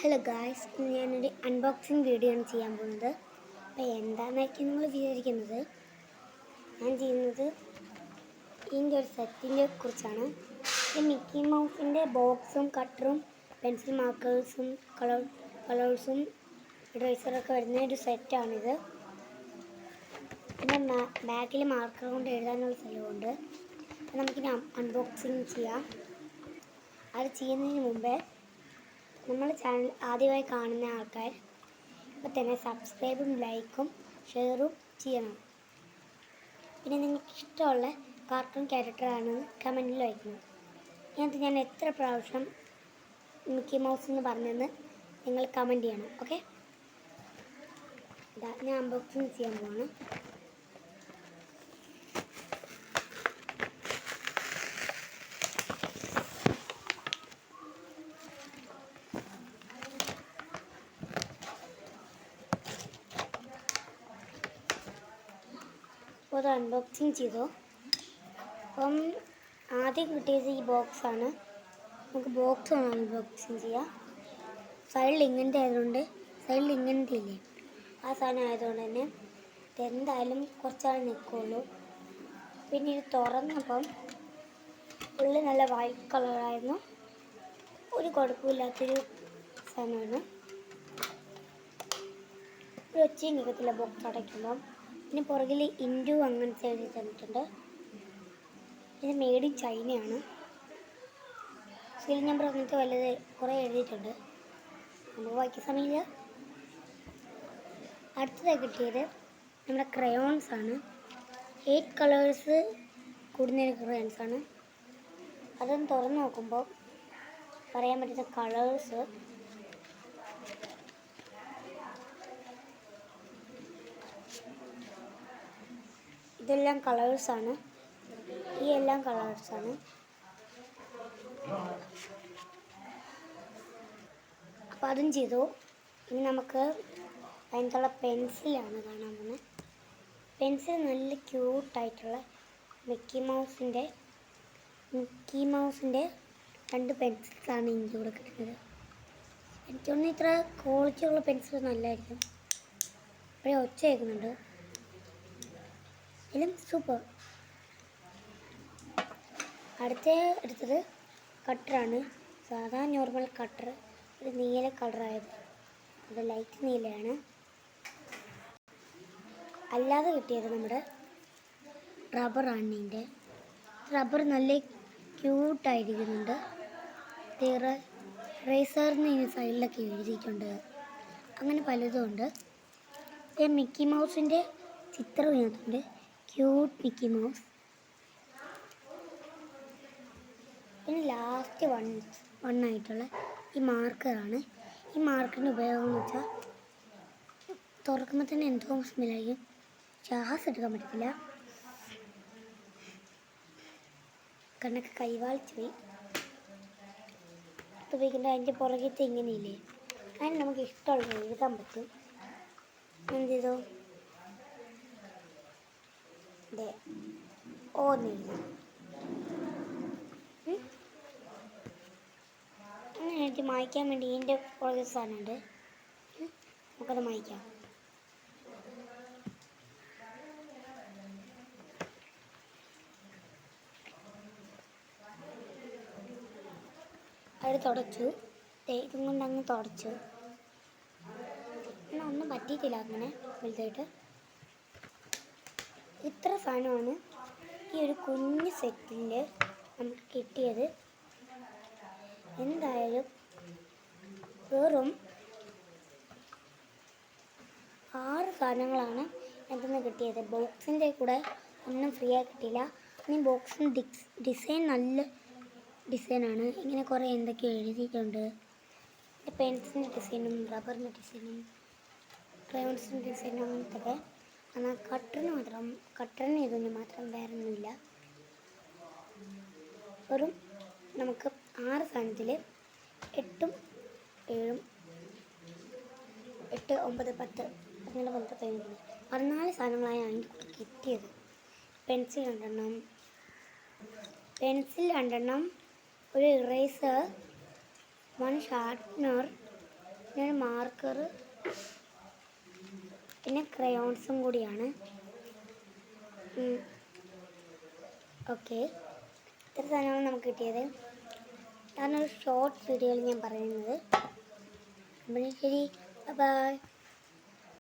Hello guys, ഇന്ന് ഞാനൊരു unboxing video ആണ് ചെയ്യാൻ പോകുന്നത്. അപ്പോൾ എന്താണെന്നൊക്കെ നിങ്ങൾ വിചാരിക്കുന്നത്, ഞാൻ ചെയ്യുന്നത് ഇതിൻ്റെ ഒരു സെറ്റിനെ കുറിച്ചാണ്. ഇത് മിക്കി മൗസിൻ്റെ ബോക്സും കട്ടറും പെൻസിൽ മാർക്കേഴ്സും കളേഴ്സും ഇറേസറൊക്കെ വരുന്ന ഒരു സെറ്റാണിത്. പിന്നെ ബാക്കിൽ മാർക്കർ കൊണ്ട് എഴുതാനുള്ള സ്ഥലമുണ്ട്. അപ്പോൾ നമുക്കിനി അൺബോക്സിങ് ചെയ്യാം. അത് ചെയ്യുന്നതിന് മുമ്പേ നമ്മുടെ ചാനൽ ആദ്യമായി കാണുന്ന ആൾക്കാർ ഇപ്പോൾ തന്നെ സബ്സ്ക്രൈബും ലൈക്കും ഷെയറും ചെയ്യണം. പിന്നെ നിങ്ങൾക്ക് ഇഷ്ടമുള്ള കാർട്ടൂൺ ക്യാരക്ടറാണെന്ന് കമൻറ്റിൽ വയ്ക്കണം. ഇതിനകത്ത് ഞാൻ എത്ര പ്രാവശ്യം മിക്കി മൗസ് എന്ന് പറഞ്ഞെന്ന് നിങ്ങൾ കമൻറ്റ് ചെയ്യണം. ഓക്കെ, ഞാൻ അൺബോക്സിങ് ചെയ്യാൻ പോവാണ്. അപ്പോൾ അത് അൺബോക്സിങ് ചെയ്തു. അപ്പം ആദ്യം കിട്ടിയത് ഈ ബോക്സാണ്. നമുക്ക് ബോക്സ് ആണ് അൺബോക്സിങ് ചെയ്യാം. സൈഡിൽ ഇങ്ങനത്തെ ആയതുകൊണ്ട്, സൈഡിൽ ഇങ്ങനത്തെ ഇല്ലേ, ആ സാധനം ആയതുകൊണ്ട് തന്നെ ഇതെന്തായാലും കുറച്ചാൾ നിൽക്കുള്ളൂ. പിന്നെ ഇത് തുറന്നപ്പം ഉള്ളിൽ നല്ല വൈറ്റ് കളറായിരുന്നു. ഒരു കുഴപ്പമില്ലാത്തൊരു സാധനമാണ്. ഒരു ഒച്ചയും കേൾക്കത്തില്ല ബോക്സ് അടയ്ക്കുമ്പം. പിന്നെ പുറകിൽ ഇൻഡു അങ്ങനത്തെ എഴുതി തന്നിട്ടുണ്ട്. ഇത് മെയ്ഡ് ഇൻ ചൈനയാണ്. സീൽ നമ്പർ അങ്ങനത്തെ വലുത് കുറേ എഴുതിയിട്ടുണ്ട്. നമുക്ക് വായിക്കാൻ സമയമില്ല. അടുത്തതായി കിട്ടിയത് നമ്മുടെ ക്രയോൺസ് ആണ്. 8 കളേഴ്സ് കൂടുന്നൊരു ക്രയോൺസാണ്. അതൊന്ന് തുറന്ന് നോക്കുമ്പോൾ പറയാൻ പറ്റുന്ന കളേഴ്സ് ഇതെല്ലാം കളേഴ്സാണ്. ഈ എല്ലാം കളേഴ്സാണ്. അപ്പോൾ അതും ചെയ്തു. ഇനി നമുക്ക് അതിനകത്തുള്ള പെൻസിലാണ് കാണാൻ പോകുന്നത്. പെൻസിൽ നല്ല ക്യൂട്ടായിട്ടുള്ള മിക്കി മൗസിൻ്റെ 2 പെൻസിൽസാണ് എനിക്ക് ഇവിടെ കിട്ടുന്നത്. എനിക്കൊന്നും ഇത്ര ക്വാളിറ്റിയുള്ള പെൻസിൽ നല്ലതായിരിക്കും. അപ്പോഴേ ഒച്ച കേൾക്കുന്നുണ്ട്. എല്ലാം സൂപ്പർ. എടുത്തത് കട്ടറാണ്. സാധാ നോർമൽ കട്ടർ, ഒരു നീല കളറായത്. അത് ലൈറ്റ് നീലയാണ്. അല്ലാതെ കിട്ടിയത് നമ്മുടെ റബ്ബറാണ്. ഇതിൻ്റെ റബ്ബർ നല്ല ക്യൂട്ടായിരിക്കുന്നുണ്ട്. റേസറിന് ഈ സൈഡിലൊക്കെ എഴുതിയിട്ടുണ്ട്. അങ്ങനെ പലതും ഉണ്ട്. മിക്കി മൗസിൻ്റെ ചിത്രം ഇതിനകത്തുണ്ട്. Cute Mickey mouse. പിന്നെ ലാസ്റ്റ് വണ്ണായിട്ടുള്ള ഈ മാർക്കറാണ്. ഈ മാർക്കറിൻ്റെ ഉപയോഗം എന്ന് വെച്ചാൽ തുറക്കുമ്പോൾ തന്നെ എന്തോ സ്മെല്ലായിരിക്കും. ശ്വാസം എടുക്കാൻ പറ്റത്തില്ല. കണ്ണൊക്കെ കൈവാളിച്ച് പോയി. ഉപയോഗിക്കേണ്ട അതിൻ്റെ പുറകത്തെ ഇങ്ങനെയില്ലേ, അതിന് നമുക്ക് ഇഷ്ടമുള്ളത് എഴുതാൻ പറ്റും. എന്ത് ചെയ്തു അങ്ങനെ എനിക്ക് മായ്ക്കാൻ വേണ്ടി ഇതിൻ്റെ പുറകെ സാധനമുണ്ട്. നമുക്കത് മായ്ക്കാം. അത് തുടച്ചു. ഇതും കൊണ്ട് അങ്ങ് തുടച്ചു. എന്നാൽ ഒന്നും പറ്റിയിട്ടില്ല അങ്ങനെ വലുതായിട്ട്. ഇത്ര സാധനമാണ് ഈ ഒരു കുഞ്ഞ് സെറ്റിൽ നമുക്ക് കിട്ടിയത്. എന്തായാലും വെറും 6 സാധനങ്ങളാണ് എന്തെന്ന് കിട്ടിയത്. ബോക്സിൻ്റെ കൂടെ ഒന്നും ഫ്രീ ആയി കിട്ടിയില്ല. ഇനി ബോക്സിന് ഡിസൈൻ നല്ല ഡിസൈനാണ്. ഇങ്ങനെ കുറേ എന്തൊക്കെയോ എഴുതിയിട്ടുണ്ട്. പെൻസിലിൻ്റെ ഡിസൈനും റബ്ബറിൻ്റെ ഡിസൈനും ക്രയോൺസിൻ്റെ ഡിസൈനും അങ്ങനത്തൊക്കെ. എന്നാൽ കട്ടറിന് ഇതൊന്നും മാത്രം വേറെ ഒന്നുമില്ല. വെറും നമുക്ക് 6 സാധനത്തിൽ 8, 7, 8, 9, 10 അങ്ങനെ 14 സാധനങ്ങളായാണ് എനിക്ക് കിട്ടിയത്. പെൻസിൽ 2 എണ്ണം, ഒരു ഇറേസർ, 1 ഷാർപ്നർ, പിന്നെ ഒരു മാർക്കർ, പിന്നെ ക്രയോൺസും കൂടിയാണ്. ഓക്കെ, ഇത്ര സാധനമാണ് നമുക്ക് കിട്ടിയത്. അതാണ് ഒരു ഷോർട്ട് വീഡിയോയിൽ ഞാൻ പറയുന്നത്. അപ്പം ശരി, ബൈ.